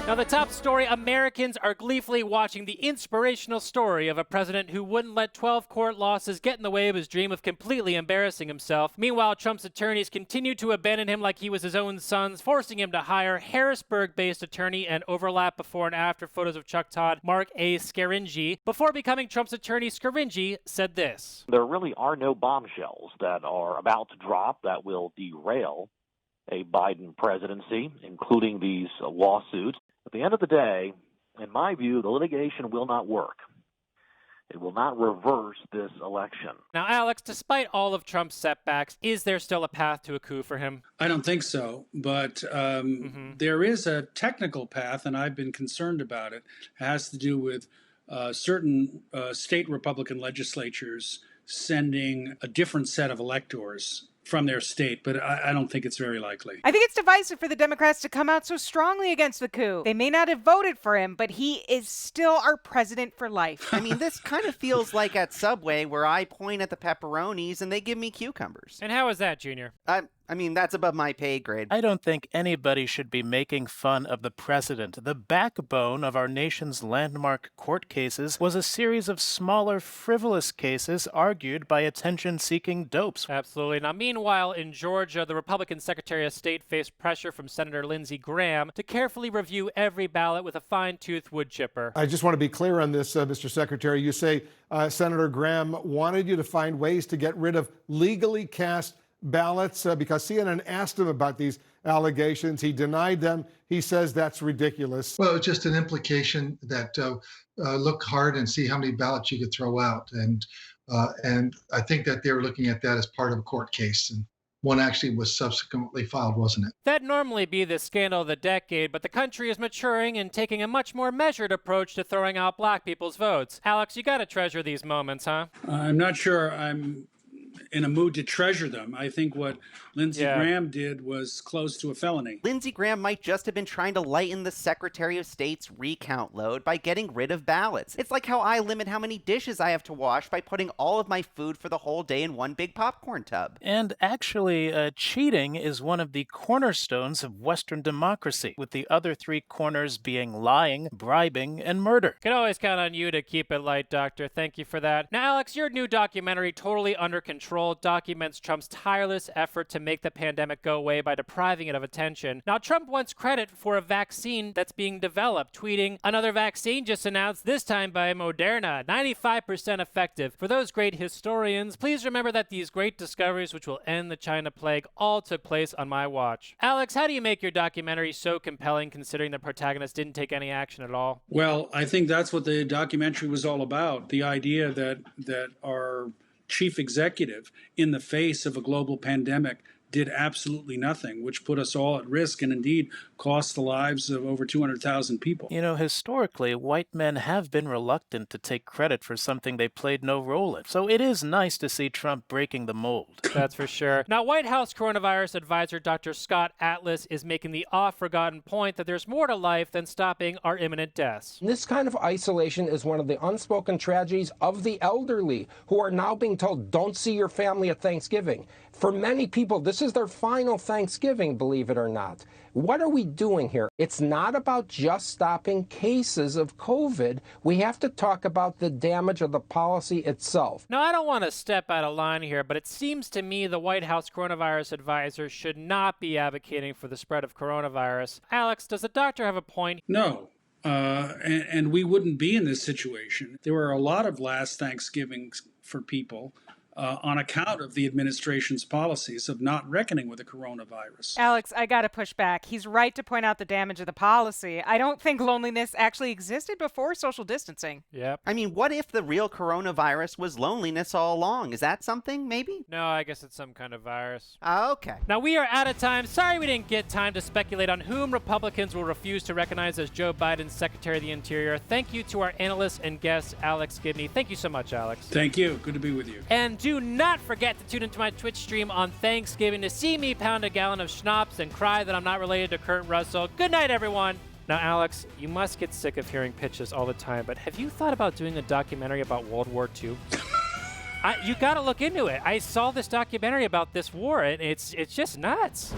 Now, the top story, Americans are gleefully watching the inspirational story of a president who wouldn't let 12 court losses get in the way of his dream of completely embarrassing himself. Meanwhile, Trump's attorneys continue to abandon him like he was his own son's, forcing him to hire Harrisburg-based attorney and overlap before and after photos of Chuck Todd, Mark A. SCARINGI. Before becoming Trump's attorney, SCARINGI said this. There really are no bombshells that are about to drop that will derail a Biden presidency, including these lawsuits. At the end of the day, in my view, the litigation will not work. It will not reverse this election. Now, Alex, despite all of Trump's setbacks, is there still a path to a coup for him? I don't think so, but there is a technical path, and I've been concerned about it. It has to do with certain state Republican legislatures sending a different set of electors from their state, but I don't think it's very likely. I think it's divisive for the Democrats to come out so strongly against the coup. They may not have voted for him, but he is still our president for life. I mean, this kind of feels like at Subway where I point at the pepperonis and they give me cucumbers. And how is that, Junior? I mean, that's above my pay grade. I don't think anybody should be making fun of the president. The backbone of our nation's landmark court cases was a series of smaller, frivolous cases argued by attention-seeking dopes. Absolutely. Now, meanwhile, in Georgia, the Republican Secretary of State faced pressure from Senator Lindsey Graham to carefully review every ballot with a fine-toothed wood chipper. I just want to be clear on this, Mr. Secretary. You say Senator Graham wanted you to find ways to get rid of legally cast ballots because CNN asked him about these allegations. He denied them. He says that's ridiculous. Well, it's just an implication that look hard and see how many ballots you could throw out. And I think that they were looking at that as part of a court case. And one actually was subsequently filed, wasn't it? That'd normally be the scandal of the decade, but the country is maturing and taking a much more measured approach to throwing out black people's votes. Alex, you gotta treasure these moments, huh? I'm not sure I'm in a mood to treasure them. I think what Lindsey Graham did was close to a felony. Lindsey Graham might just have been trying to lighten the Secretary of State's recount load by getting rid of ballots. It's like how I limit how many dishes I have to wash by putting all of my food for the whole day in one big popcorn tub. And actually, cheating is one of the cornerstones of Western democracy, with the other three corners being lying, bribing, and murder. Can always count on you to keep it light, Doctor. Thank you for that. Now, Alex, your new documentary, Totally Under Control, documents Trump's tireless effort to make the pandemic go away by depriving it of attention. Now, Trump wants credit for a vaccine that's being developed, tweeting, "Another vaccine just announced, this time by Moderna, 95% effective." For those great historians, please remember that these great discoveries, which will end the China plague, all took place on my watch. Alex, how do you make your documentary so compelling considering the protagonist didn't take any action at all? Well, I think that's what the documentary was all about. The idea that our chief executive, in the face of a global pandemic, did absolutely nothing, which put us all at risk and indeed cost the lives of over 200,000 people. You know, historically, white men have been reluctant to take credit for something they played no role in. So it is nice to see Trump breaking the mold. That's for sure. Now, White House coronavirus advisor Dr. Scott Atlas is making the oft-forgotten point that there's more to life than stopping our imminent deaths. This kind of isolation is one of the unspoken tragedies of the elderly, who are now being told, don't see your family at Thanksgiving. For many people, this is their final Thanksgiving, believe it or not. What are we doing here? It's not about just stopping cases of COVID. We have to talk about the damage of the policy itself. Now, I don't want to step out of line here, but it seems to me the White House coronavirus advisor should not be advocating for the spread of coronavirus. Alex, does the doctor have a point? No. And we wouldn't be in this situation. There were a lot of last Thanksgivings for people on account of the administration's policies of not reckoning with the coronavirus. Alex, I gotta push back. He's right to point out the damage of the policy. I don't think loneliness actually existed before social distancing. Yep. I mean, what if the real coronavirus was loneliness all along? Is that something, maybe? No, I guess it's some kind of virus. Okay. Now, we are out of time. Sorry we didn't get time to speculate on whom Republicans will refuse to recognize as Joe Biden's Secretary of the Interior. Thank you to our analyst and guest, Alex Gibney. Thank you so much, Alex. Thank you. Good to be with you. And do not forget to tune into my Twitch stream on Thanksgiving to see me pound a gallon of schnapps and cry that I'm not related to Kurt Russell. Good night, everyone. Now, Alex, you must get sick of hearing pitches all the time, but have you thought about doing a documentary about World War II? You got to look into it. I saw this documentary about this war, and it's just nuts.